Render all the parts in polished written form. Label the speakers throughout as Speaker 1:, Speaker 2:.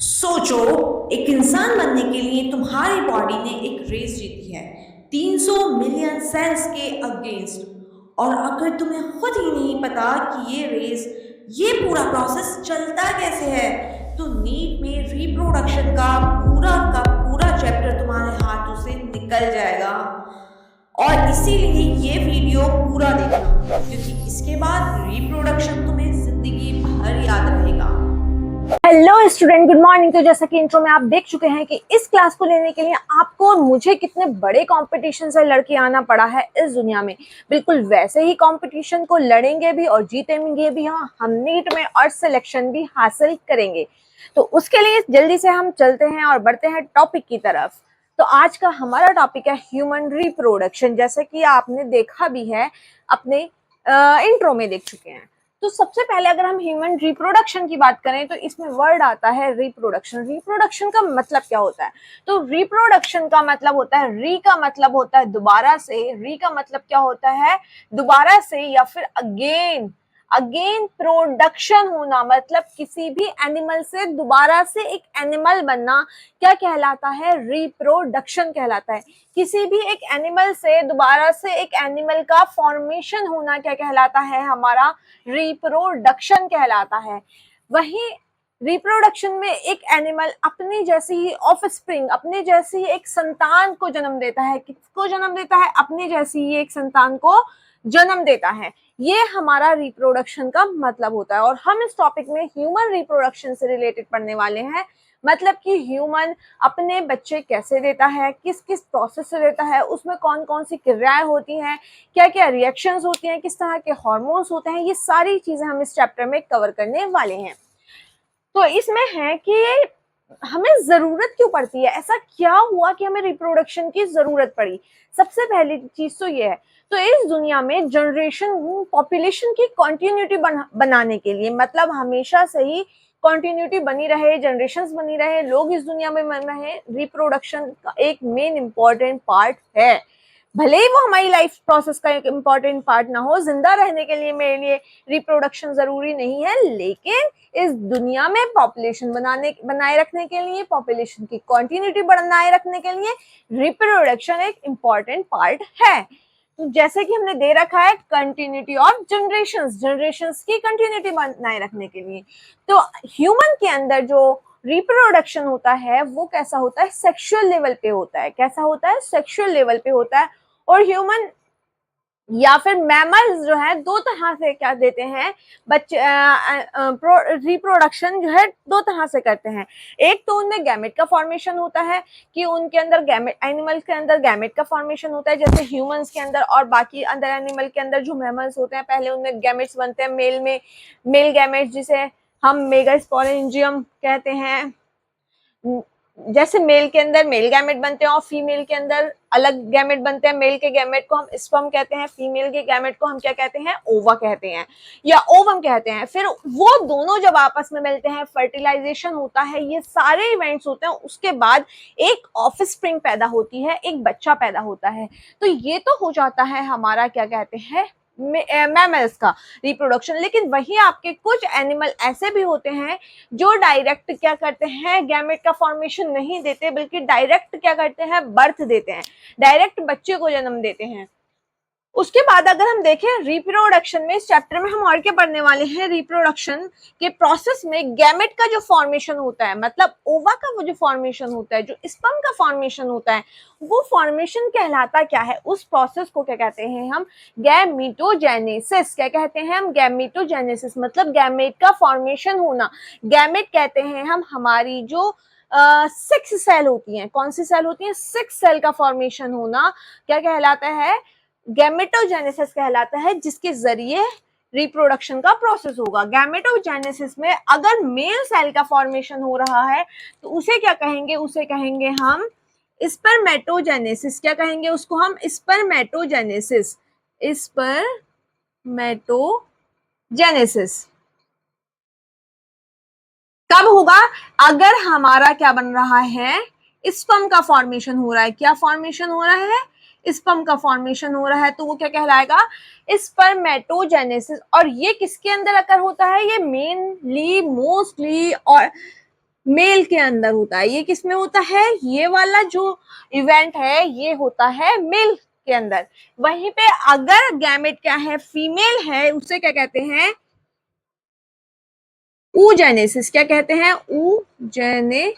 Speaker 1: सोचो, एक इंसान बनने के लिए तुम्हारी बॉडी ने एक रेस जीती है 300 मिलियन सेल्स के अगेंस्ट। और अगर तुम्हें खुद ही नहीं पता कि ये रेस, ये पूरा प्रोसेस चलता कैसे है, तो नीट में रिप्रोडक्शन का पूरा चैप्टर तुम्हारे हाथों से निकल जाएगा। और इसीलिए ये वीडियो पूरा देखना, क्योंकि इसके बाद रिप्रोडक्शन तुम्हें जिंदगी भर याद रहेगा।
Speaker 2: Hello student, good morning. तो जैसा कि इंट्रो में आप देख चुके हैं कि इस क्लास को लेने के लिए आपको और मुझे कितने बड़े कंपटीशन से लड़के आना पड़ा है इस दुनिया में। बिल्कुल वैसे ही कंपटीशन को लड़ेंगे भी और जीतेंगे भी हम नीट में और सिलेक्शन भी हासिल करेंगे। तो उसके लिए जल्दी से हम चलते हैं और बढ़ते हैं टॉपिक की तरफ। तो आज का हमारा टॉपिक है ह्यूमन रिप्रोडक्शन। जैसे कि आपने देखा भी है, अपने इंट्रो में देख चुके हैं। तो सबसे पहले अगर हम ह्यूमन रिप्रोडक्शन की बात करें तो इसमें वर्ड आता है रिप्रोडक्शन। रिप्रोडक्शन का मतलब क्या होता है? तो रिप्रोडक्शन का मतलब होता है, री का मतलब होता है दोबारा से, री का मतलब क्या होता है? दोबारा से या फिर अगेन। अगेन प्रोडक्शन होना, मतलब किसी भी एनिमल से दोबारा से एक एनिमल बनना क्या कहलाता है? रिप्रोडक्शन कहलाता है। किसी भी एक एनिमल से दोबारा से एक एनिमल का फॉर्मेशन होना क्या कहलाता है? हमारा रिप्रोडक्शन कहलाता है। वहीं रिप्रोडक्शन में एक एनिमल अपनी जैसी ही ऑफस्प्रिंग, अपने जैसी एक संतान को जन्म देता है। किसको जन्म देता है? अपने जैसी ही एक संतान को जन्म देता है। ये हमारा रिप्रोडक्शन का मतलब होता है। और हम इस टॉपिक में ह्यूमन रिप्रोडक्शन से रिलेटेड पढ़ने वाले हैं। मतलब कि ह्यूमन अपने बच्चे कैसे देता है, किस किस प्रोसेस से देता है, उसमें कौन कौन सी क्रियाएं होती हैं, क्या क्या रिएक्शंस होती हैं, किस तरह के हार्मोन्स होते हैं, ये सारी चीजें हम इस चैप्टर में कवर करने वाले हैं। तो इसमें है कि हमें जरूरत क्यों पड़ती है, ऐसा क्या हुआ कि हमें रिप्रोडक्शन की जरूरत पड़ी? सबसे पहली चीज तो ये है, तो इस दुनिया में जनरेशन, पॉपुलेशन की कंटिन्यूटी बनाने के लिए, मतलब हमेशा से ही कंटिन्यूटी बनी रहे, जनरेशंस बनी रहे, लोग इस दुनिया में बन रहे, रिप्रोडक्शन का एक मेन इंपॉर्टेंट पार्ट है। भले ही वो हमारी लाइफ प्रोसेस का एक इम्पॉर्टेंट पार्ट ना हो, जिंदा रहने के लिए मेरे लिए रिप्रोडक्शन जरूरी नहीं है, लेकिन इस दुनिया में पॉपुलेशन बनाए रखने के लिए, पॉपुलेशन की कंटिन्यूटी बनाए रखने के लिए रिप्रोडक्शन एक इम्पॉर्टेंट पार्ट है। तो जैसे कि हमने दे रखा है कंटिन्यूटी ऑफ जनरेशंस की कंटिन्यूटी बनाए रखने के लिए। तो ह्यूमन के अंदर जो रिप्रोडक्शन होता है वो कैसा होता है? सेक्सुअल लेवल पे होता है। कैसा होता है? सेक्सुअल लेवल पे होता है। और ह्यूमन या फिर मैमल्स जो है दो तरह से क्या देते हैं बच्चे, रिप्रोडक्शन जो है दो तरह से करते हैं। एक तो उनमें गैमेट का फॉर्मेशन होता है कि उनके अंदर गैमेट, एनिमल्स के अंदर गैमेट का फॉर्मेशन होता है, जैसे ह्यूमंस के अंदर और बाकी अंदर एनिमल के अंदर जो मैमल्स होते हैं पहले उनमें गैमेट्स बनते हैं। मेल में मेल गैमेट्स जिसे हम मेगास्पोरेंजियम कहते हैं, जैसे मेल के अंदर मेल गैमेट बनते हैं और फीमेल के अंदर अलग गैमेट बनते हैं। मेल के गैमेट को हम स्पर्म कहते हैं, फीमेल के गैमेट को हम क्या कहते हैं? ओवा कहते हैं या ओवम कहते हैं। फिर वो दोनों जब आपस में मिलते हैं, फर्टिलाइजेशन होता है, ये सारे इवेंट्स होते हैं, उसके बाद एक ऑफस्प्रिंग पैदा होती है, एक बच्चा पैदा होता है। तो ये तो हो जाता है हमारा क्या कहते हैं मैमल्स का रिप्रोडक्शन। लेकिन वही आपके कुछ एनिमल ऐसे भी होते हैं जो डायरेक्ट क्या करते हैं, गैमेट का फॉर्मेशन नहीं देते, बल्कि डायरेक्ट क्या करते हैं? बर्थ देते हैं, डायरेक्ट बच्चे को जन्म देते हैं। उसके बाद अगर हम देखें रिप्रोडक्शन में, इस चैप्टर में हम और क्या पढ़ने वाले हैं? रिप्रोडक्शन के प्रोसेस में गैमेट का जो फॉर्मेशन होता है, मतलब ओवा का वो जो फॉर्मेशन होता है, जो स्पर्म का फॉर्मेशन होता है, वो फॉर्मेशन कहलाता क्या है? उस प्रोसेस को क्या कहते हैं हम? गैमेटोजेनेसिस। क्या कहते हैं हम? गैमेटोजेनेसिस, मतलब गैमेट का फॉर्मेशन होना। गैमेट कहते हैं हम हमारी जो सिक्स सेल होती हैं। कौन सी सेल होती है? सिक्स सेल का फॉर्मेशन होना क्या कहलाता है? गैमेटोजेनेसिस कहलाता है, जिसके जरिए रिप्रोडक्शन का प्रोसेस होगा। गैमेटोजेनेसिस में अगर मेल सेल का फॉर्मेशन हो रहा है तो उसे क्या कहेंगे? उसे कहेंगे हम स्पर्मेटोजेनेसिस। क्या कहेंगे उसको हम? स्पर्मेटोजेनेसिस। स्पर्मेटोजेनेसिस कब होगा? अगर हमारा क्या बन रहा है? स्पर्म का फॉर्मेशन हो रहा है। क्या फॉर्मेशन हो रहा है? स्पर्म का फॉर्मेशन हो रहा है, तो वो क्या कहलाएगा? स्पर्मेटोजेनेसिस। और ये किसके अंदर अगर होता है? ये मेनली, मोस्टली और मेल के अंदर होता है। ये किस में होता है? ये वाला जो इवेंट है ये होता है मेल के अंदर। वहीं पे अगर गैमेट क्या है? फीमेल है, उसे क्या कहते हैं? oogenesis। क्या कहते हैं? oogenesis।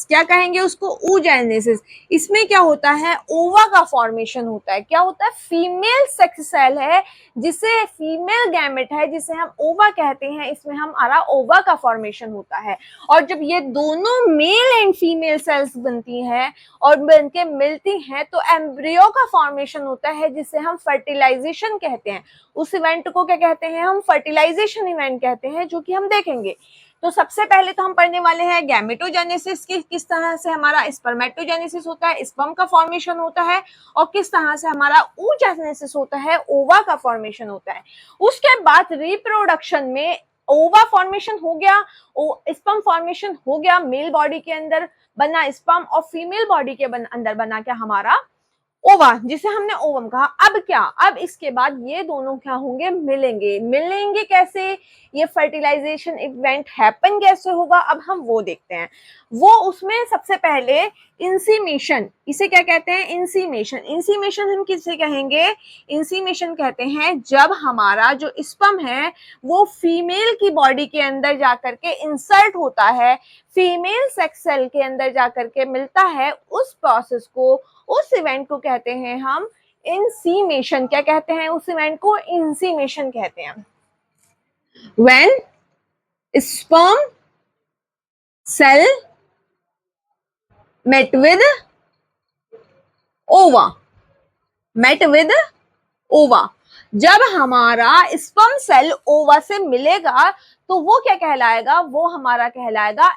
Speaker 2: क्या कहेंगे उसको? oogenesis। इसमें क्या होता है? ओवा का फॉर्मेशन होता है। क्या होता है? फीमेल सेक्स सेल है जिसे फीमेल गैमेट है जिसे हम ओवा कहते हैं, इसमें हमारा ओवा का फॉर्मेशन होता है। और जब ये दोनों मेल एंड फीमेल सेल्स बनती हैं और बनके मिलती हैं तो एम्ब्रियो का फॉर्मेशन होता है जिसे हम फर्टिलाइजेशन कहते हैं। उस इवेंट को क्या कहते हैं? हम फर्टिलाइजेशन इवेंट कहते हैं, जो कि हम देखेंगे। तो सबसे पहले तो हम पढ़ने वाले हैं गैमेटोजेनेसिस की, किस तरह से हमारा स्पर्मेटोजेनेसिस होता है, स्पर्म का फॉर्मेशन होता है, और किस तरह से हमारा oogenesis होता है, ओवा का फॉर्मेशन होता है। उसके बाद रिप्रोडक्शन में ओवा फॉर्मेशन हो गया, स्पर्म फॉर्मेशन हो गया, मेल बॉडी के अंदर बना स्पर्म, और फीमेल बॉडी के अंदर बना क्या? हमारा ओवा, जिसे हमने ओवम कहा। अब क्या? अब इसके बाद ये दोनों क्या होंगे? मिलेंगे। मिलेंगे कैसे? ये फर्टिलाइजेशन इवेंट हैपन कैसे होगा? अब हम वो देखते हैं। वो उसमें सबसे पहले इंसीमेशन, इसे क्या कहते हैं? इंसीमेशन। इंसीमेशन हम किसे कहेंगे? इंसीमेशन कहते हैं जब हमारा जो स्पर्म है वो फीमेल की बॉडी के अंदर जाकर के इंसर्ट होता है, फीमेल सेक्स सेल के अंदर जाकर के मिलता है, उस प्रोसेस को, उस इवेंट को कहते हैं हम इंसीमेशन। क्या कहते हैं? उस इवेंट को इंसीमेशन कहते हैं। When sperm cell met with ova, met with ova, जब हमारा स्पर्म सेल ओवा से मिलेगा तो वो क्या कहलाएगा? वो हमारा कहलाएगा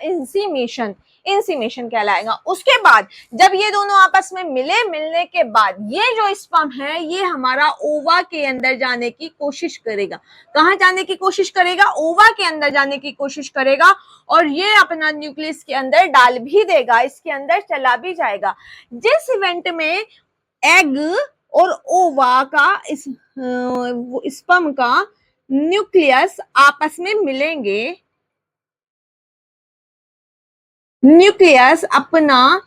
Speaker 2: इंसीमेशन। इंसीमेशन कहलाएगा। उसके बाद जब ये दोनों आपस में मिले, मिलने के बाद ये जो स्पर्म है ये हमारा ओवा के अंदर जाने की कोशिश करेगा। कहाँ जाने की कोशिश करेगा? ओवा के अंदर जाने की कोशिश करेगा, और ये अपना न्यूक्लियस के अंदर डाल भी देगा, इसके अंदर चला भी जाएगा। जिस इवेंट में एग और ओवा का स्पर्म का न्यूक्लियस आपस में मिलेंगे, न्यूक्लियस अपना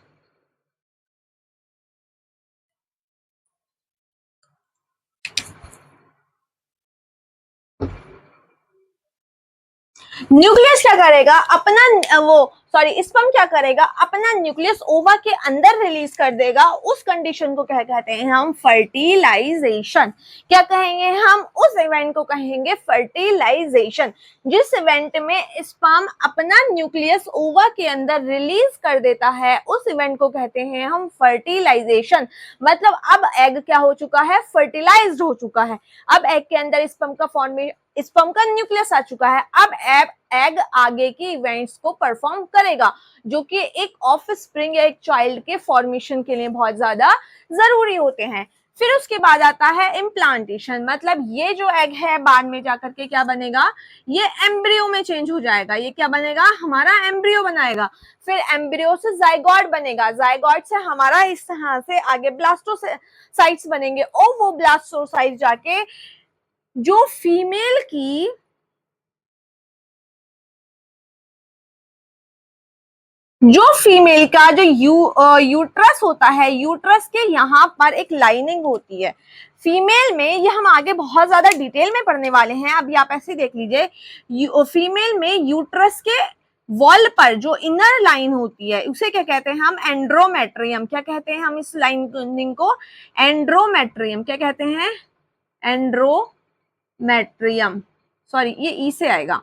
Speaker 2: न्यूक्लियस क्या करेगा? अपना वो सॉरी स्पर्म क्या करेगा? अपना न्यूक्लियस ओवा के अंदर रिलीज कर देगा। उस कंडीशन को क्या कहते हैं हम? फर्टिलाइजेशन। क्या कहेंगे हम? उस इवेंट को कहेंगे फर्टिलाइजेशन। जिस इवेंट में स्पर्म अपना न्यूक्लियस ओवा के अंदर रिलीज कर देता है उस इवेंट को कहते हैं हम फर्टिलाइजेशन। मतलब अब एग क्या हो चुका है? फर्टिलाइज्ड हो चुका है। अब एग के अंदर स्पर्म का फॉर्मेशन, स्पर्म का न्यूक्लियस आ चुका है। अब एग आगे की इवेंट्स को परफॉर्म करेगा, जो कि एक ऑफ स्प्रिंग या एक चाइल्ड के फॉर्मेशन के लिए बहुत ज्यादा जरूरी होते हैं। फिर उसके बाद आता है इम्प्लांटेशन। मतलब ये जो एग है बाद में जाकर के क्या बनेगा? ये एम्ब्रियो में चेंज हो जाएगा। ये क्या बनेगा? हमारा एम्ब्रियो बनाएगा। फिर एम्ब्रियो से जाइगोट बनेगा, जाइगोट से हमारा इस तरह से आगे ब्लास्टोसाइट्स बनेंगे, और वो ब्लास्टोसाइट जाके जो फीमेल की का जो यूट्रस होता है, यूट्रस के यहाँ पर एक लाइनिंग होती है फीमेल में। ये हम आगे बहुत ज्यादा डिटेल में पढ़ने वाले हैं, अभी आप ऐसे देख लीजिए। फीमेल में यूट्रस के वॉल पर जो इनर लाइन होती है उसे क्या कहते हैं हम? एंड्रोमेट्रियम। क्या कहते हैं हम इस लाइनिंग को? एंड्रोमेट्रियम। क्या कहते हैं? एंड्रोमेट्रियम। सॉरी, ये ई से आएगा,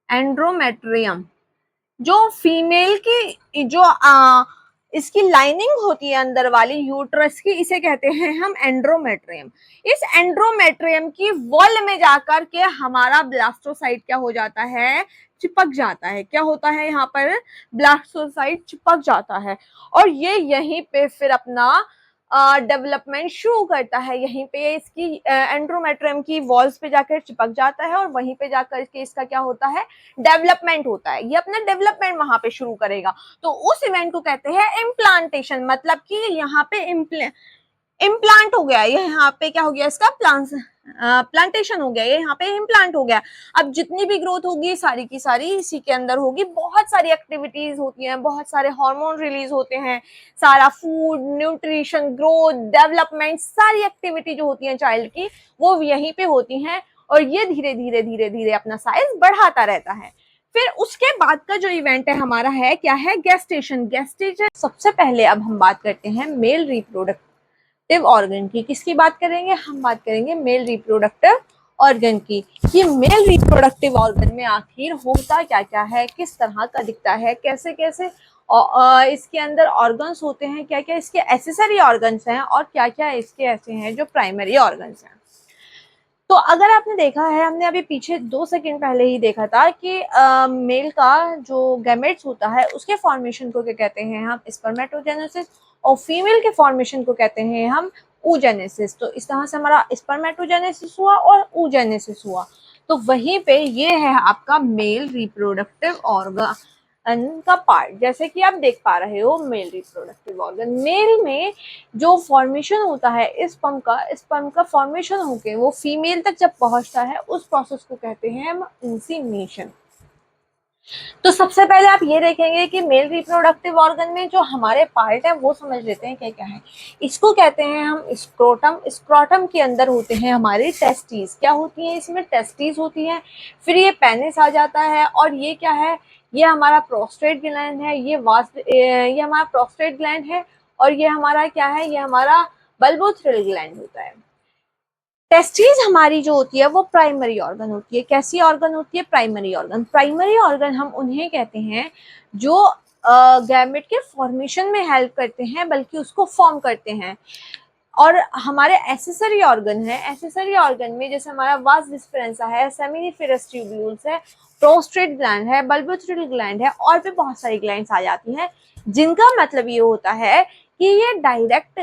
Speaker 2: एंड्रोमेट्रियम। जो फीमेल की जो इसकी लाइनिंग होती है अंदर वाली यूट्रस की, इसे कहते हैं हम एंड्रोमेट्रियम। इस एंड्रोमेट्रियम की वॉल में जाकर के हमारा ब्लास्टोसाइट क्या हो जाता है? चिपक जाता है। क्या होता है यहाँ पर? ब्लास्टोसाइट चिपक जाता है, और ये यहीं पे फिर अपना डेवलपमेंट शुरू करता है। यहीं पे इसकी एंड्रोमेट्रियम की वॉल्स पे जाकर चिपक जाता है, और वहीं पे जाकर के इसका क्या होता है? डेवलपमेंट होता है। ये अपना डेवलपमेंट वहां पे शुरू करेगा। तो उस इवेंट को कहते हैं इम्प्लांटेशन। मतलब कि यहाँ पे इम्प्लांट हो गया, ये यहाँ पे क्या हो गया इसका प्लांटेशन हो गया, ये यहाँ पे इम्प्लांट हो गया। अब जितनी भी ग्रोथ होगी सारी की सारी इसी के अंदर होगी। बहुत सारी एक्टिविटीज होती हैं, बहुत सारे हार्मोन रिलीज होते हैं, सारा फूड, न्यूट्रिशन, ग्रोथ, डेवलपमेंट, सारी एक्टिविटी जो होती है चाइल्ड की वो यहीं पे होती हैं और ये धीरे धीरे धीरे धीरे अपना साइज बढ़ाता रहता है। फिर उसके बाद का जो इवेंट है हमारा है क्या है, गेस्टेशन। गेस्टेशन सबसे पहले अब हम बात करते हैं मेल रिप्रोडक्टिव ऑर्गन की। किसकी बात करेंगे, हम बात करेंगे मेल रिप्रोडक्टिव ऑर्गन की। ये मेल रिप्रोडक्टिव ऑर्गन में आखिर होता क्या क्या है, किस तरह का दिखता है, कैसे कैसे इसके अंदर ऑर्गन्स होते हैं, क्या क्या इसके एसेसरी ऑर्गन्स हैं और क्या क्या इसके ऐसे हैं जो प्राइमरी ऑर्गन्स हैं। तो अगर आपने देखा है, हमने अभी पीछे 2 सेकंड पहले ही देखा था कि मेल का जो गैमेट्स होता है उसके फॉर्मेशन को क्या कहते हैं हम, स्पर्मेटोजेनेसिस, और फीमेल के फॉर्मेशन को कहते हैं हम oogenesis। तो इस तरह से हमारा स्पर्मेटोजेनेसिस हुआ और oogenesis हुआ। तो वहीं पे ये है आपका मेल रिप्रोडक्टिव ऑर्गन का पार्ट। जैसे कि आप देख पा रहे हो मेल रिप्रोडक्टिव ऑर्गन, मेल में जो फॉर्मेशन होता है स्पर्म का फॉर्मेशन होके वो फीमेल तक जब पहुंचता है उस प्रोसेस को कहते हैं हम इंसीमिनेशन। तो सबसे पहले आप ये देखेंगे कि मेल रिप्रोडक्टिव ऑर्गन में जो हमारे पार्ट है वो समझ लेते हैं क्या क्या है। इसको कहते हैं हम स्क्रोटम। स्क्रोटम के अंदर होते हैं हमारे टेस्टीज। क्या होती है इसमें, टेस्टीज होती हैं। फिर ये पेनिस आ जाता है और ये क्या है, ये हमारा प्रोस्टेट ग्लैंड है, ये हमारा प्रोस्टेट ग्लैंड है और ये हमारा क्या है, ये हमारा बल्बोथ्रिल ग्लैंड होता है। टेस्टिस हमारी जो होती है वो प्राइमरी ऑर्गन होती है। कैसी ऑर्गन होती है, प्राइमरी ऑर्गन। प्राइमरी ऑर्गन हम उन्हें कहते हैं जो गैमेट के फॉर्मेशन में हेल्प करते हैं, बल्कि उसको फॉर्म करते हैं। और हमारे एसेसरी ऑर्गन है, एसेसरी ऑर्गन में जैसे हमारा वास डिस्फरेंसा है, सेमिनिफेरस ट्यूब्यूल्स है, प्रोस्टेट ग्लैंड है, बल्बोथ्रिल ग्लैंड है और भी बहुत सारी ग्लैंड्स आ जाती हैं, जिनका मतलब ये होता है कि ये डायरेक्ट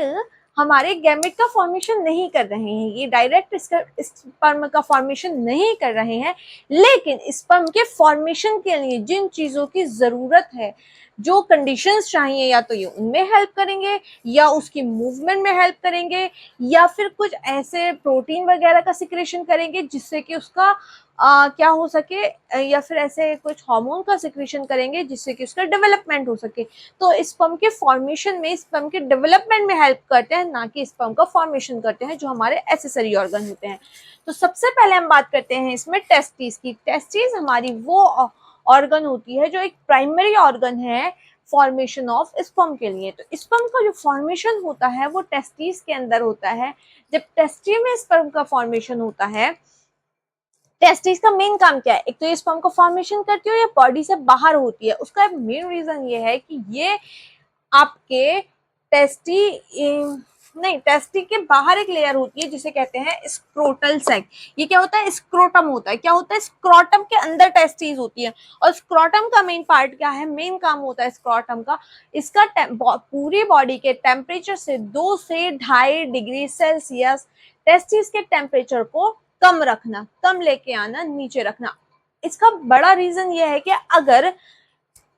Speaker 2: हमारे गैमेट का फॉर्मेशन नहीं कर रहे हैं, ये डायरेक्ट स्पर्म का फॉर्मेशन नहीं कर रहे हैं, लेकिन स्पर्म के फॉर्मेशन के लिए जिन चीजों की जरूरत है, जो कंडीशंस चाहिए, या तो ये उनमें हेल्प करेंगे या उसकी मूवमेंट में हेल्प करेंगे या फिर कुछ ऐसे प्रोटीन वगैरह का सिक्रेशन करेंगे जिससे कि उसका क्या हो सके, या फिर ऐसे कुछ हार्मोन का सिक्रेशन करेंगे जिससे कि उसका डेवलपमेंट हो सके। तो स्पर्म के फॉर्मेशन में, स्पर्म के डेवलपमेंट में हेल्प करते हैं, ना कि स्पर्म का फॉर्मेशन करते हैं, जो हमारे एसेसरी ऑर्गन होते हैं। तो सबसे पहले हम बात करते हैं इसमें टेस्टिस की। टेस्टिस हमारी वो ऑर्गन होती है जो एक प्राइमरी ऑर्गन है फॉर्मेशन ऑफ स्पर्म के लिए। तो स्पर्म का जो फॉर्मेशन होता है वो टेस्टिस के अंदर होता है। जब टेस्टी में स्पर्म का फॉर्मेशन होता है, टेस्टिस का मेन काम क्या है, एक तो ये स्पर्म को फॉर्मेशन करती है, ये बॉडी से बाहर होती है। उसका मेन रीजन ये है कि ये आपके टेस्टी के बाहर एक लेयर होती है जिसे कहते हैं स्क्रोटल सैक। ये क्या होता है, स्क्रोटम होता है। क्या होता है, स्क्रोटम के अंदर टेस्टीज होती है। और स्क्रोटम का मेन पार्ट क्या है, मेन काम होता है स्क्रोटम का, इसका पूरी बॉडी के टेम्परेचर से 2 से 2.5 डिग्री सेल्सियस टेस्टिस के टेम्परेचर को कम रखना, कम लेके आना, नीचे रखना। इसका बड़ा रीजन ये है कि अगर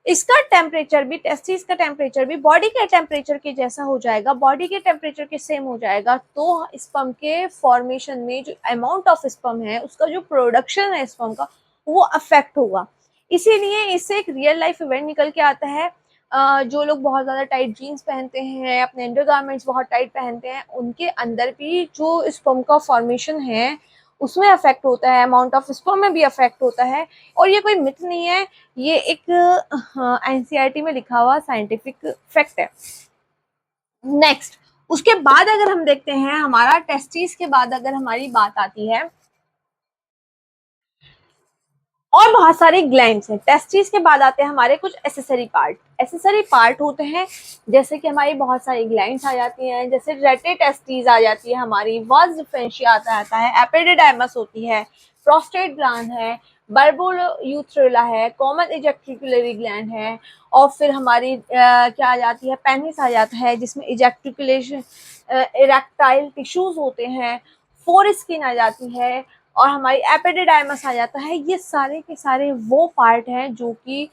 Speaker 2: इसका टेम्परेचर भी, टेस्टिस का टेम्परेचर भी बॉडी के टेम्परेचर के जैसा हो जाएगा, बॉडी के टेम्परेचर के सेम हो जाएगा, तो स्पर्म के फॉर्मेशन में जो अमाउंट ऑफ स्पर्म है, उसका जो प्रोडक्शन है स्पर्म का, वो अफेक्ट होगा। इसीलिए इससे एक रियल लाइफ इवेंट निकल के आता है। जो लोग बहुत ज़्यादा टाइट जीन्स पहनते हैं, अपने अंडरगारमेंट्स बहुत टाइट पहनते हैं, उनके अंदर भी जो स्पर्म का फॉर्मेशन है उसमें अफेक्ट होता है, अमाउंट ऑफ स्पर्म में भी अफेक्ट होता है। और ये कोई मिथ नहीं है, ये एक एनसीईआरटी में लिखा हुआ साइंटिफिक फैक्ट है। नेक्स्ट, उसके बाद अगर हम देखते हैं, हमारा टेस्टिस के बाद अगर हमारी बात आती है, और बहुत सारे ग्लैंड्स हैं। टेस्टिस के बाद आते हैं हमारे कुछ एसेसरी पार्ट। एसेसरी पार्ट होते हैं जैसे कि हमारी बहुत सारी ग्लैंड्स आ जाती हैं, जैसे रेटेटेस्टिस आ जाती है हमारी, वास डिफरेंशिया आता है, एपिडिडाइमस होती है, प्रोस्टेट ग्लैंड है, बर्बोयूथ्रेला है, कॉमन इजेक्टिकुलरी ग्लैंड है, और फिर हमारी क्या आ जाती है, पेनिस आ जाता है जिसमें इजेक्टिकुलेशन, इरेक्टाइल टिश्यूज होते हैं, फोर स्किन आ जाती है, और हमारी एपिडिडाइमस आ जाता है। ये सारे के सारे वो पार्ट हैं जो कि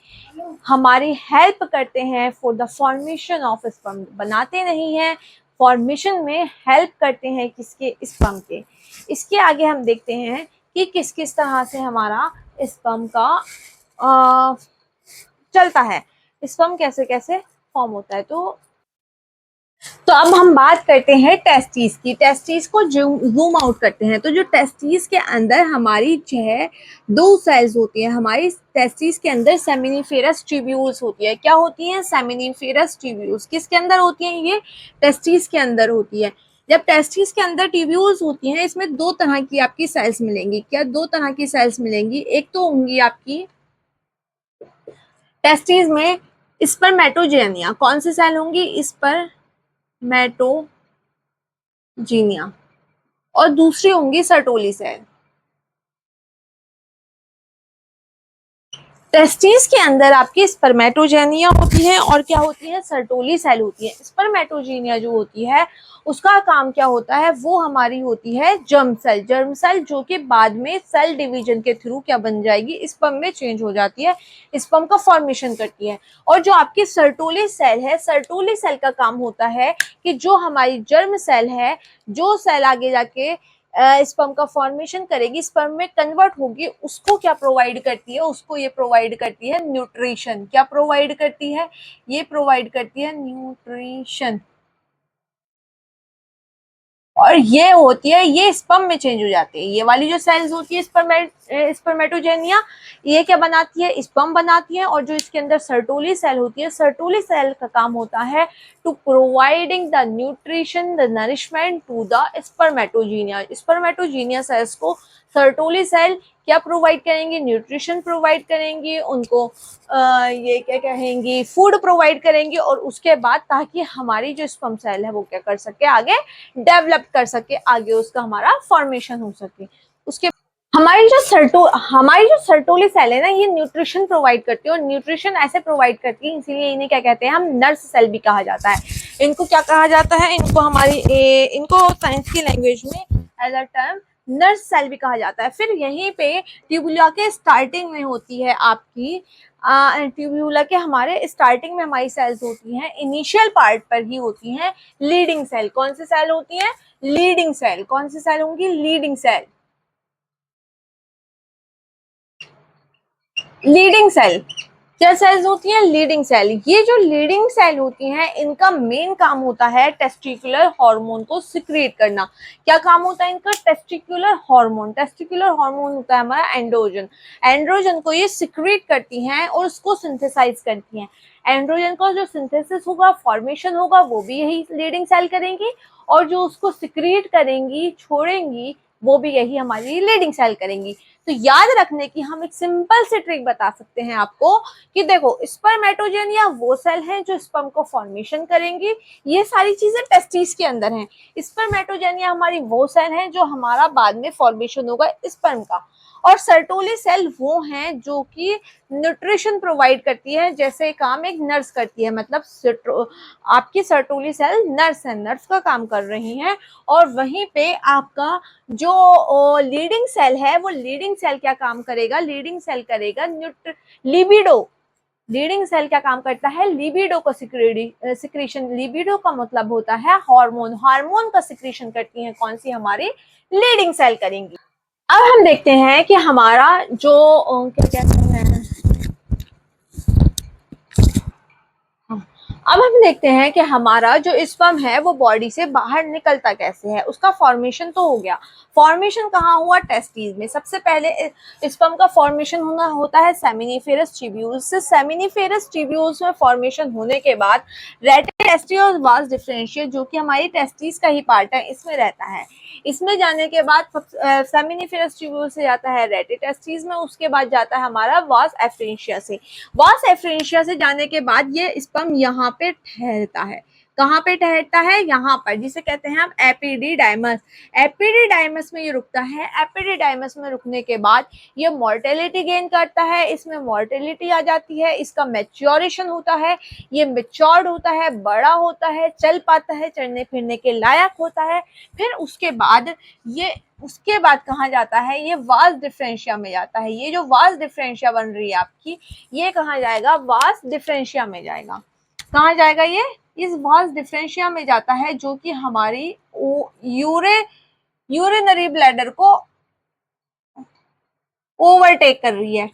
Speaker 2: हमारी हेल्प करते हैं for the formation of sperm. बनाते नहीं हैं फॉर्मेशन में हेल्प करते हैं किसके, स्पर्म के। इसके आगे हम देखते हैं कि किस किस तरह से हमारा स्पर्म का चलता है, स्पर्म कैसे कैसे फॉर्म होता है। तो अब हम बात करते हैं टेस्टिस की। टेस्टिस को जूम आउट करते हैं। तो जो टेस्टिस के अंदर हमारी जो है 2 सेल्स होती है। हमारी टेस्टिस के अंदर सेमिनिफेरस ट्यूब्यूल्स होती है। क्या होती हैं? Seminiferous tubules. किसके अंदर होती हैं? ये टेस्टिस के अंदर होती है। जब टेस्टिस के अंदर ट्यूब्यूल्स होती हैं, इसमें 2 तरह की आपकी सेल्स मिलेंगी। क्या 2 तरह की सेल्स मिलेंगी? एक तो होंगी आपकी टेस्टिस में स्पर्मेटोजेनिया। कौन सी सेल होंगी? स्पर्मेटोजीनिया। और दूसरी होंगी सर्टोली सेल। टेस्टिस के अंदर आपकी स्पर्मेटोजेनिया होती है और क्या होती है? सर्टोली सेल होती है। स्पर्मेटोजेनिया जो होती है उसका काम क्या होता है? वो हमारी होती है जर्म सेल। जर्म सेल जो कि बाद में सेल डिवीजन के थ्रू क्या बन जाएगी? स्पर्म में चेंज हो जाती है, स्पर्म का फॉर्मेशन करती है। और जो आपकी सर्टोली सेल है, सर्टोली सेल का काम होता है कि जो हमारी जर्म सेल है, जो सेल आगे जाके स्पर्म का फॉर्मेशन करेगी, स्पर्म में कन्वर्ट होगी, उसको क्या प्रोवाइड करती है? उसको ये प्रोवाइड करती है न्यूट्रिशन। क्या प्रोवाइड करती है? ये प्रोवाइड करती है न्यूट्रिशन। और ये होती है, ये स्पर्म में चेंज हो जाती है। ये वाली जो सेल्स होती है स्पर्मेटोजेनिया, ये क्या बनाती है? स्पर्म बनाती है। और जो इसके अंदर सर्टोली सेल होती है, सर्टोली सेल का काम होता है to providing the nutrition, the nourishment to the spermatogenia. Spermatogenia cells को सर्टोली सेल क्या प्रोवाइड करेंगे? न्यूट्रिशन प्रोवाइड करेंगी उनको, ये क्या कहेंगी, फूड प्रोवाइड करेंगी। और उसके बाद ताकि हमारी जो स्पर्म सेल है वो क्या कर सके? आगे डेवलप कर सके, आगे उसका हमारा फॉर्मेशन हो सके। उसके हमारी जो सर्टोली सेल है ना, ये न्यूट्रिशन प्रोवाइड करती है। और न्यूट्रिशन ऐसे प्रोवाइड करती है, इसीलिए इन्हें क्या कहते हैं? हम नर्स सेल भी कहा जाता है। इनको क्या कहा जाता है? इनको साइंस की लैंग्वेज में as a term nurse cell भी कहा जाता है। फिर यहीं पे ट्यूबुला के स्टार्टिंग में होती है आपकी ट्यूब्यूला के हमारे स्टार्टिंग में हमारी सेल्स होती हैं, इनिशियल पार्ट पर ही होती हैं लीडिंग सेल। कौन सी सेल होती है? Leading cell. कौन सी सेल होंगी? Leading cell. लीडिंग सेल क्या सेल्स होती हैं? Leading cell. ये जो लीडिंग सेल होती हैं, इनका मेन काम होता है टेस्टिकुलर हार्मोन को सिक्रिएट करना। क्या काम होता है इनका? Testicular hormone. टेस्टिकुलर हार्मोन होता है हमारा एंड्रोजन। एंड्रोजन को ये सिक्रिएट करती हैं और उसको सिंथेसाइज करती हैं। एंड्रोजन का जो सिंथेसिस होगा, फॉर्मेशन होगा, वो भी यही लीडिंग सेल करेंगी। और जो उसको सिक्रिएट करेंगी, छोड़ेंगी, वो भी यही हमारी लीडिंग सेल करेंगी। तो याद रखने की हम एक सिंपल से ट्रिक बता सकते हैं आपको कि देखो, स्पर्मेटोजेनिया वो सेल है जो स्पर्म को फॉर्मेशन करेंगी। ये सारी चीजें टेस्टिस के अंदर हैं। स्पर्मेटोजेनिया हमारी वो सेल है जो हमारा बाद में फॉर्मेशन होगा स्पर्म का। और सर्टोली सेल वो हैं जो कि न्यूट्रिशन प्रोवाइड करती है, जैसे काम एक नर्स करती है। मतलब आपकी सर्टोली सेल नर्स है, नर्स का काम कर रही हैं। और वहीं पे आपका जो लीडिंग सेल है, वो लीडिंग सेल क्या काम करेगा? लीडिंग सेल करेगा लिबिडो। लीडिंग सेल क्या काम करता है? लिबिडो को सिक्रीशन। लिबिडो का मतलब होता है हार्मोन। हार्मोन का सिक्रीशन करती है कौन सी? हमारी लीडिंग सेल करेंगी। अब हम देखते हैं कि हमारा जो क्या कहते हैं, अब हम देखते हैं कि हमारा जो स्पर्म है वो बॉडी से बाहर निकलता कैसे है। उसका फॉर्मेशन तो हो गया। फॉर्मेशन कहाँ हुआ? टेस्टिस में। सबसे पहले स्पर्म का फॉर्मेशन होता है सेमिनिफेरस ट्यूब्यूल्स से। सेमिनिफेरस ट्यूब्यूल्स में फॉर्मेशन होने के बाद रेटिटेस्टी और वास डिफरेंशियल, जो कि हमारी टेस्टिस का ही पार्ट है, इसमें रहता है। इसमें जाने के बाद सेमिनिफेरस ट्यूब्यूल से जाता है रेटिटेस्टिस में, उसके बाद जाता है हमारा वास एफरेंशिया से। वास एफरेंशिया से जाने के बाद ये स्पर्म यहाँ पे ठहरता है। कहाँ पे ठहरता है? यहाँ पर, जिसे कहते हैं हम एपिडिडाइमस। एपिडिडाइमस में ये रुकता है। एपिडिडाइमस में रुकने के बाद ये मोर्टेलिटी गेन करता है। इसमें मोर्टेलिटी आ जाती है, इसका मैच्योरेशन होता है, ये मैच्योर्ड होता है, बड़ा होता है, चल पाता है, चलने फिरने के लायक होता है। फिर उसके बाद कहाँ जाता है? ये वास डिफरेंशिया में जाता है। ये जो वास डिफरेंशिया बन रही है आपकी, ये कहाँ जाएगा? वास डिफरेंशिया में जाएगा। कहाँ जाएगा ये? इस वास डिफरेंशिया में जाता है, जो कि हमारी यूरिनरी ब्लैडर को ओवरटेक कर रही है।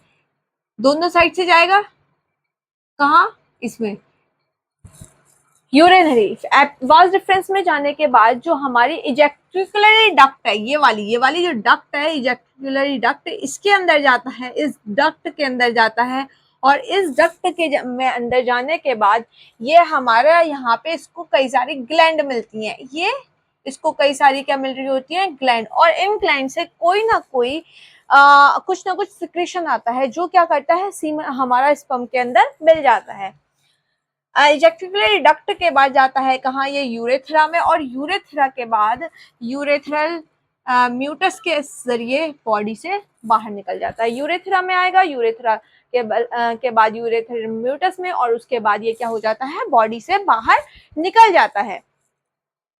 Speaker 2: दोनों साइड से जाएगा, कहाँ, इसमें यूरिनरी वास डिफरेंस में जाने के बाद जो हमारी इजेक्टिकुलरी डक्ट है, ये वाली जो डक्ट है, इजेक्टिकुलरी डक्ट, इसके अंदर जाता है, इस डक्ट के अंदर जाता है। और इस डक्ट के में अंदर जाने के बाद ये हमारा यहाँ पे इसको कई सारी ग्लैंड मिलती हैं। ये इसको कई सारी क्या मिल रही होती है, ग्लैंड। और इन ग्लैंड से कोई ना कोई कुछ ना कुछ सिक्रेशन आता है, जो क्या करता है, हमारा स्पर्म के अंदर मिल जाता है। इजेक्टिकुलरी डक्ट के बाद जाता है कहाँ, ये यूरेथ्रा में। और यूरेथ्रा के बाद यूरेथ्रल म्यूटस के जरिए बॉडी से बाहर निकल जाता है। यूरेथ्रा में आएगा, यूरेथ्रा के बाद यूरेथ्रल म्यूटस में, और उसके बाद ये क्या हो जाता है, बॉडी से बाहर निकल जाता है।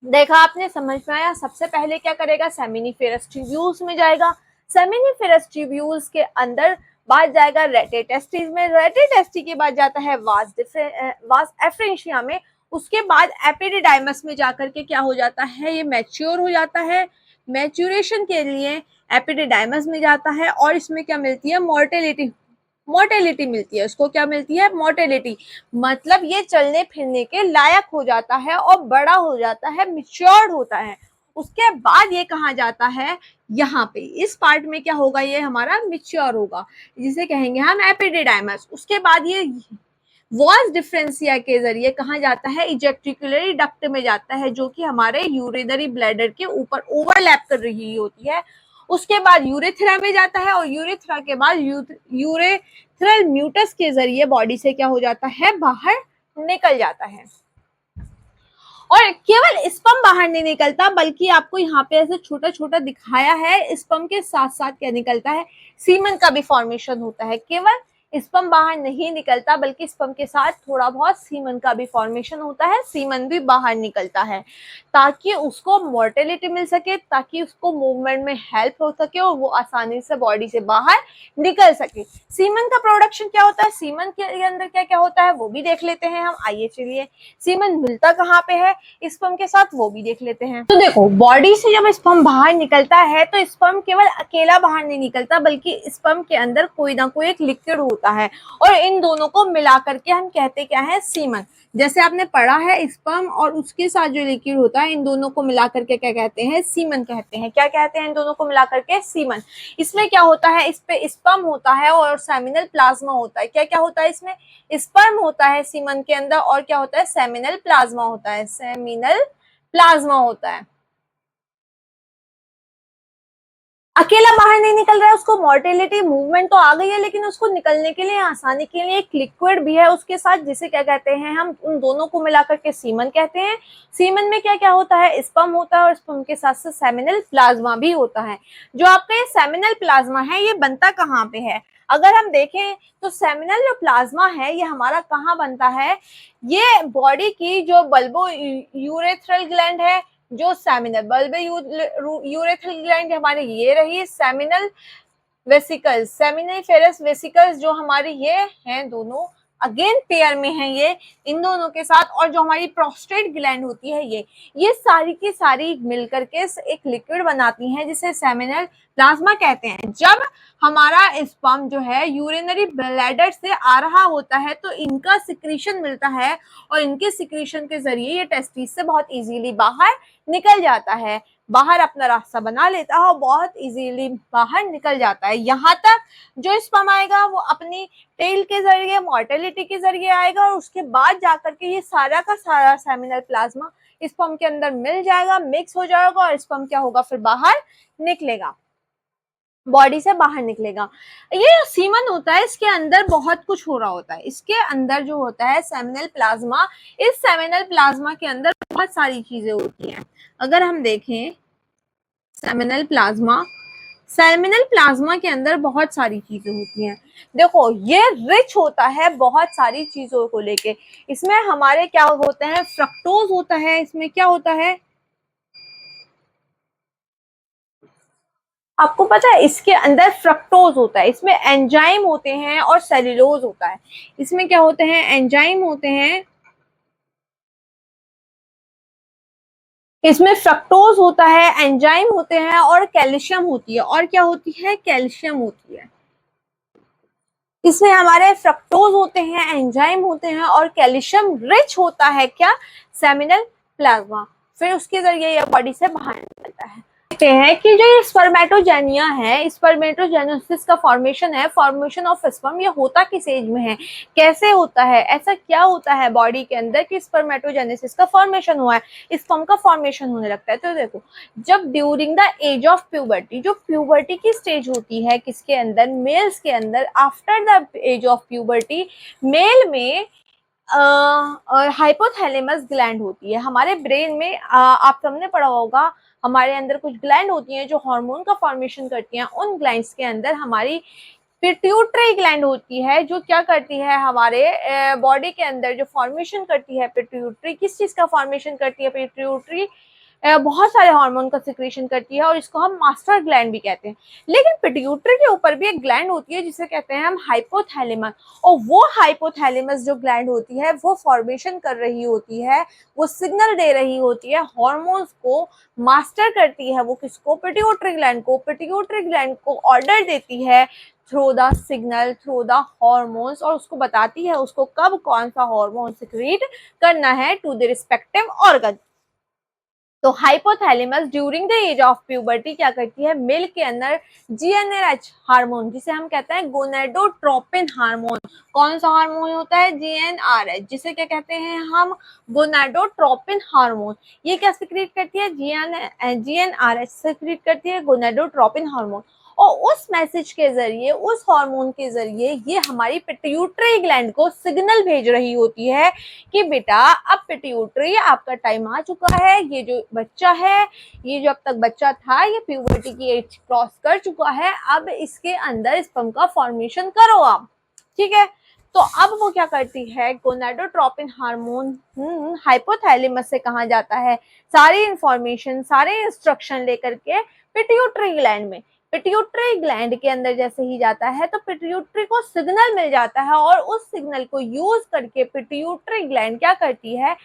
Speaker 2: देखा आपने, समझ में आया। सबसे पहले क्या करेगा, सेमिनिफेरस ट्यूब्यूल्स में जाएगा। सेमिनिफेरस ट्यूब्यूल्स के अंदर बाद जाएगा रेटेटेस्टिस में। रेटेटेस्टी के बाद जाता है वास एफ्रेंशिया में। उसके बाद एपिडिडाइमस में जाकर के क्या हो जाता है, ये मैच्योर हो जाता है। मैच्योरेशन के लिए एपिडिडाइमस में जाता है, और इसमें क्या मिलती है, मोर्टेलिटी मिलती है। उसको क्या मिलती है, मोर्टेलिटी, मतलब ये चलने फिरने के लायक हो जाता है और बड़ा हो जाता है, मिच्योर्ड होता है। उसके बाद ये कहा जाता है, यहाँ पे इस पार्ट में क्या होगा, ये हमारा मिच्योर होगा, जिसे कहेंगे हम एपिडिडाइमस। उसके बाद ये वास डिफरेंशिया के जरिए कहाँ जाता है, इजेक्टिकुलरी डक्ट में जाता है, जो कि हमारे यूरिनरी ब्लैडर के ऊपर ओवरलैप कर रही होती है। उसके बाद यूरेथ्रा में जाता है, और यूरेथ्रा के बाद यूरेथ्रल म्यूटस के जरिए बॉडी से क्या हो जाता है, बाहर निकल जाता है। और केवल स्पर्म बाहर नहीं निकलता, बल्कि आपको यहाँ पे ऐसे छोटा छोटा दिखाया है, स्पर्म के साथ साथ क्या निकलता है, सीमन का भी फॉर्मेशन होता है। केवल स्पर्म बाहर नहीं निकलता, बल्कि स्पर्म के साथ थोड़ा बहुत सीमन का भी फॉर्मेशन होता है, सीमन भी बाहर निकलता है, ताकि उसको मोर्टेलिटी मिल सके, ताकि उसको मूवमेंट में हेल्प हो सके, और वो आसानी से बॉडी से बाहर निकल सके। सीमन का प्रोडक्शन क्या होता है, सीमन के अंदर क्या क्या होता है, वो भी देख लेते हैं हम। आइए चलिए, सीमन मिलता कहाँ पे है स्पर्म के साथ, वो भी देख लेते हैं। तो देखो, बॉडी से जब स्पर्म बाहर निकलता है, तो स्पर्म केवल अकेला बाहर नहीं निकलता, बल्कि स्पर्म के अंदर कोई ना कोई एक लिक्विड होता है, और इन दोनों को मिला करके हम कहते क्या है, सीमन। जैसे आपने पढ़ा है, स्पर्म और उसके साथ जो लिक्विड होता है, इन दोनों को मिला करके क्या कहते हैं, सीमन कहते हैं। क्या कहते हैं, इन दोनों को मिला करके सीमन। इसमें क्या होता है, इस पे स्पर्म होता है और सेमिनल प्लाज्मा होता है। क्या क्या होता है इसमें, स्पर्म होता है सीमन के अंदर, और क्या होता है, सेमिनल प्लाज्मा होता है, सेमिनल प्लाज्मा होता है। अकेला बाहर नहीं निकल रहा है, उसको मोर्टेलिटी, मूवमेंट तो आ गई है, लेकिन उसको निकलने के लिए, आसानी के लिए एक लिक्विड भी है उसके साथ, जिसे क्या कहते हैं हम, उन दोनों को मिलाकर के सीमन कहते हैं। सीमन में क्या क्या होता है, स्पर्म होता है, और स्पर्म के साथ साथ सेमिनल प्लाज्मा भी होता है। जो आपका ये सेमिनल प्लाज्मा है, ये बनता कहाँ पे है, अगर हम देखें तो सेमिनल जो प्लाज्मा है, ये हमारा कहाँ बनता है, ये बॉडी की जो बल्बो यूरेथ्रल ग्लैंड है, जो सेमिनल बल्ब यूरेथ्रल ग्लैंड हमारे ये रही, सेमिनल वेसिकल्स, सेमिनिफेरस वेसिकल्स जो हमारे ये हैं, दोनों अगेन पेयर में हैं ये, इन दोनों के साथ, और जो हमारी प्रोस्टेट ग्लैंड होती है, ये सारी की सारी मिलकर के एक लिक्विड बनाती हैं, जिसे सेमिनल प्लाज्मा कहते हैं। जब हमारा स्पर्म जो है यूरिनरी ब्लैडर से आ रहा होता है, तो इनका सिक्रीशन मिलता है, और इनके सिक्रीशन के जरिए ये टेस्टिस से बहुत इजीली बाहर निकल जाता है, बाहर अपना रास्ता बना लेता है, और बहुत इजीली बाहर निकल जाता है। यहाँ तक जो स्पर्म आएगा, वो अपनी टेल के जरिए, मोर्टेलिटी के जरिए आएगा, और उसके बाद जाकर के ये सारा का सारा सेमिनल प्लाज्मा स्पर्म के अंदर मिल जाएगा, मिक्स हो जाएगा, और स्पर्म क्या होगा, फिर बाहर निकलेगा, बॉडी से बाहर निकलेगा। ये जो सीमन होता है, इसके अंदर बहुत कुछ हो रहा होता है। इसके अंदर जो होता है सेमिनल प्लाज्मा, इस सेमिनल प्लाज्मा के अंदर बहुत सारी चीजें होती हैं। अगर हम देखें सेमिनल प्लाज्मा के अंदर बहुत सारी चीजें होती हैं। देखो, ये रिच होता है बहुत सारी चीजों को लेके। इसमें हमारे क्या होते हैं, फ्रक्टोज होता है, इसमें क्या होता है, आपको पता है, इसके अंदर फ्रक्टोज होता है, इसमें एंजाइम होते हैं, और सेल्यूलोज होता है। इसमें क्या होते हैं, एंजाइम होते हैं, इसमें फ्रक्टोज होता है, एंजाइम होते हैं और कैल्शियम होती है। और क्या होती है? कैल्शियम होती है। इसमें हमारे फ्रक्टोज होते हैं, एंजाइम होते हैं और कैल्शियम रिच होता है क्या? Seminal plasma. फिर उसके जरिए ये बॉडी से बाहर निकलता है। देखते हैं कि जो ये स्पर्मेटोजेनिया है, स्पर्मेटोजेनेसिस का फॉर्मेशन है, फॉर्मेशन ऑफ स्पर्म, ये होता किस एज में है, कैसे होता है, ऐसा क्या होता है बॉडी के अंदर कि स्पर्मेटोजेनेसिस का फॉर्मेशन हुआ है, स्पर्म का फॉर्मेशन होने लगता है। तो देखो, जब during the age of puberty, जो प्यूबर्टी की स्टेज होती है किसके अंदर? मेल्स के अंदर। After the age of puberty male में हाइपोथैलेमस ग्लैंड होती है। हमारे ब्रेन में आप सबने पढ़ा होगा, हमारे अंदर कुछ ग्लैंड होती हैं जो हार्मोन का फॉर्मेशन करती हैं। उन ग्लैंड्स के अंदर हमारी पिट्यूटरी ग्लैंड होती है, जो क्या करती है, हमारे बॉडी के अंदर जो फॉर्मेशन करती है। पिट्यूटरी किस चीज का फॉर्मेशन करती है? पिट्यूटरी बहुत सारे हार्मोन का सिक्रेशन करती है और इसको हम मास्टर ग्लैंड भी कहते हैं। लेकिन पिट्यूटरी के ऊपर भी एक ग्लैंड होती है जिसे कहते हैं हम हाइपोथैलेमस। और वो हाइपोथैलेमस जो ग्लैंड होती है वो फॉर्मेशन कर रही होती है, वो सिग्नल दे रही होती है, हार्मोन्स को मास्टर करती है। वो किसको? पिट्यूटरी ग्लैंड को। पिट्यूटरी ग्लैंड को ऑर्डर देती है through the signal, through the hormones, और उसको बताती है उसको कब कौन सा हार्मोन सिक्रीट करना है टू द रिस्पेक्टिव ऑर्गन। तो hypothalamus during the age of puberty क्या करती है? मेल के अंदर जीएनआरएच हार्मोन, जिसे हम कहते हैं गोनाडोट्रोपिन हार्मोन। कौन सा हार्मोन होता है? जीएनआरएच, जिसे क्या कहते हैं हम? Gonadotropin hormone. ये क्या सिक्रीट करती है? जीएनआरएच सिक्रीट करती है गोनाडोट्रोपिन हार्मोन। और उस मैसेज के जरिए, उस हार्मोन के जरिए ये हमारी पिट्यूटरी ग्लैंड को सिग्नल भेज रही होती है कि बेटा अब पिट्यूटरी आपका टाइम आ चुका है, ये जो बच्चा है, ये जो अब तक बच्चा था, ये प्यूबर्टी की एज क्रॉस कर चुका है, अब इसके अंदर स्पर्म का फॉर्मेशन करो आप। ठीक है, तो अब वो क्या करती है? गोनाडोट्रोपिन हार्मोन हाइपोथैलेमस से कहा जाता है सारी इंफॉर्मेशन, सारे इंस्ट्रक्शन लेकर के पिट्यूटरी ग्लैंड में। पिट्यूटरी ग्लैंड के अंदर जैसे ही जाता है तो पिट्यूटरी को सिग्नल मिल जाता है और उस सिग्नल को यूज करके पिट्यूटरी ग्लैंड क्या करती है?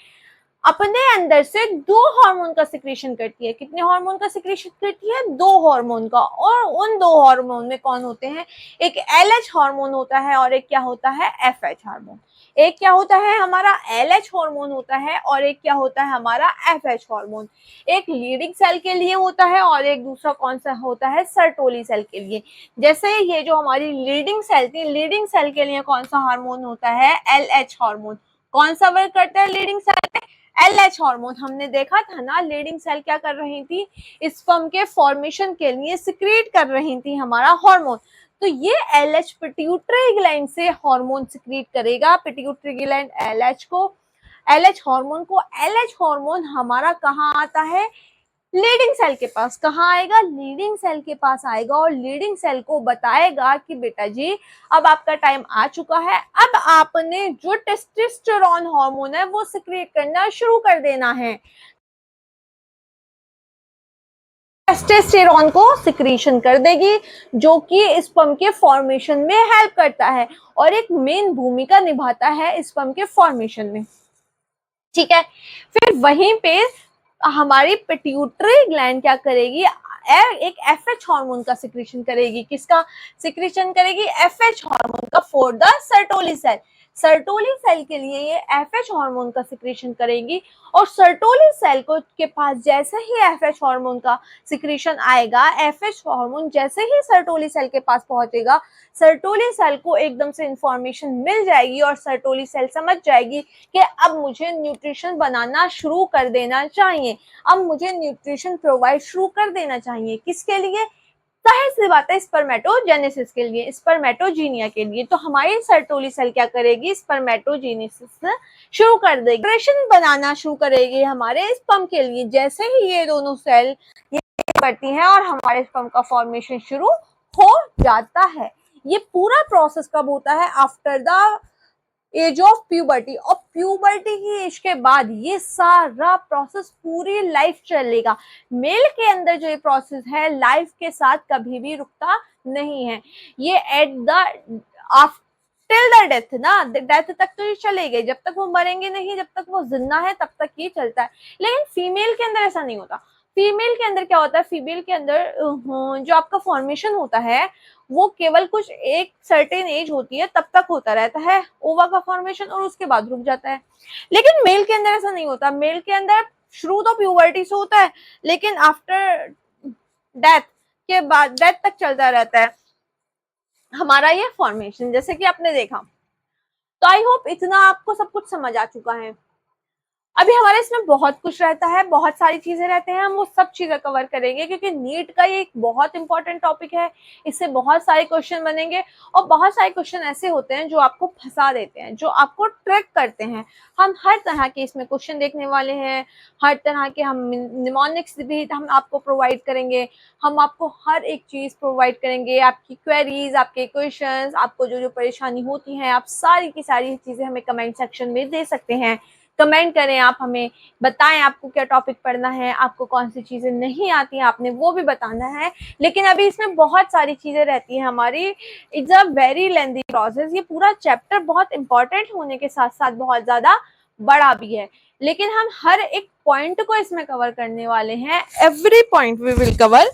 Speaker 2: अपने अंदर से दो हार्मोन का सिक्रेशन करती है। कितने हार्मोन का सिक्रेशन करती है? दो हार्मोन का। और उन दो हार्मोन में कौन होते हैं? एक एलएच हार्मोन होता है और एक क्या होता है? FH hormone. एक क्या होता है? हमारा एलएच हार्मोन होता है और एक क्या होता है? हमारा एफएच हार्मोन। एक लीडिंग सेल के लिए होता है और एक दूसरा कौन सा होता है? सर्टोली सेल के लिए। जैसे ये जो हमारी लीडिंग सेल थी, लीडिंग सेल के लिए कौन सा हार्मोन होता है? LH hormone. कौन सा वर्क करता है लीडिंग सेल में? LH hormone. हमने देखा था ना, लीडिंग सेल क्या कर रही थी? स्पर्म के फॉर्मेशन के लिए सिक्रेट कर रही थी हमारा हार्मोन। तो ये एलएच पिट्यूटरी ग्लैंड से हार्मोन सिक्रेट करेगा, पिट्यूटरी ग्लैंड एलएच को, एलएच हार्मोन को। एलएच हार्मोन हमारा कहाँ आता है? लीडिंग सेल के पास। कहाँ आएगा? लीडिंग सेल के पास आएगा और लीडिंग सेल को बताएगा कि बेटा जी अब आपका टाइम आ चुका है, अब आपने जो टेस्टोस्टेरोन हार्मोन है वो सिक्रेट करना शुरू कर देना है। टेस्टोस्टेरोन को सिक्रीशन कर देगी जो कि स्पर्म के फॉर्मेशन में हेल्प करता है और एक मेन भूमिका निभाता है स्पर्म के फॉर्मेशन में। ठीक है, फिर वहीं पे हमारी पिट्यूटरी ग्लैंड क्या करेगी? एक एफएच हार्मोन का सिक्रेशन करेगी। किसका सिक्रेशन करेगी? एफएच हार्मोन का for the Sertoli cell. Sertoli cell के लिए ये एफएच हार्मोन का सिक्रेशन करेगी और सर्टोली सेल को के पास जैसे ही एफएच हार्मोन का सिक्रेशन आएगा, एफएच हार्मोन जैसे ही सर्टोली सेल के पास पहुंचेगा, सर्टोली सेल को एकदम से इंफॉर्मेशन मिल जाएगी और सर्टोली सेल समझ जाएगी कि अब मुझे न्यूट्रिशन बनाना शुरू कर देना चाहिए, अब मुझे न्यूट्रिशन प्रोवाइड शुरू कर देना चाहिए। किसके लिए? जाहिर सी बात है, स्पर्मेटोजेनेसिस के लिए, स्पर्मेटोजीनिया के लिए। तो हमारी सर्टोली सेल क्या करेगी? स्पर्मेटोजेनेसिस शुरू कर देगी, न्यूट्रिशन बनाना शुरू करेगी हमारे स्पर्म के लिए। जैसे ही ये दोनों सेल ये करती हैं और हमारे स्पर्म का फॉर्मेशन शुरू हो जाता है। ये पूरा प्रोसेस कब होता है? After the age of puberty. और प्यूबर्टी की एज के बाद ये सारा प्रोसेस पूरी लाइफ चलेगा। मेल के अंदर जो ये प्रोसेस है लाइफ के साथ कभी भी रुकता नहीं है। ये at the till the death ना, डेथ तक तो ये चले गए, जब तक वो मरेंगे नहीं, जब तक वो जिंदा है तब तक ये चलता है। लेकिन फीमेल के अंदर ऐसा नहीं होता। फीमेल के अंदर क्या होता है, फीमेल के अंदर जो आपका फॉर्मेशन होता है वो केवल कुछ एक सर्टेन एज होती है तब तक होता रहता है ओवा का फॉर्मेशन, और उसके बाद रुक जाता है। लेकिन मेल के अंदर ऐसा नहीं होता। मेल के अंदर शुरू तो प्यूबर्टी से होता है, लेकिन आफ्टर डेथ के बाद डेथ तक चलता रहता है हमारा ये फॉर्मेशन, जैसे कि आपने देखा। तो आई होप इतना आपको सब कुछ समझ आ चुका है। अभी हमारे इसमें बहुत कुछ रहता है, बहुत सारी चीजें रहते हैं, हम वो सब चीजें कवर करेंगे क्योंकि नीट का ये एक बहुत इंपॉर्टेंट टॉपिक है। इससे बहुत सारे क्वेश्चन बनेंगे और बहुत सारे क्वेश्चन ऐसे होते हैं जो आपको फंसा देते हैं, जो आपको ट्रिक करते हैं। हम हर तरह के इसमें क्वेश्चन देखने वाले हैं, हर तरह के हम निमोनिक्स भी हम आपको प्रोवाइड करेंगे। हम आपको हर एक चीज प्रोवाइड करेंगे, आपकी क्वेरीज, आपके क्वेश्चन, आपको जो जो परेशानी होती है, आप सारी की सारी चीजें हमें कमेंट सेक्शन में दे सकते हैं। कमेंट करें, आप हमें बताएं आपको क्या टॉपिक पढ़ना है, आपको कौन सी चीजें नहीं आती हैं, आपने वो भी बताना है। लेकिन अभी इसमें बहुत सारी चीजें रहती हैं हमारी। It's a very lengthy process. ये पूरा चैप्टर बहुत इंपॉर्टेंट होने के साथ साथ बहुत ज्यादा बड़ा भी है, लेकिन हम हर एक पॉइंट को इसमें कवर करने वाले हैं। Every point we will cover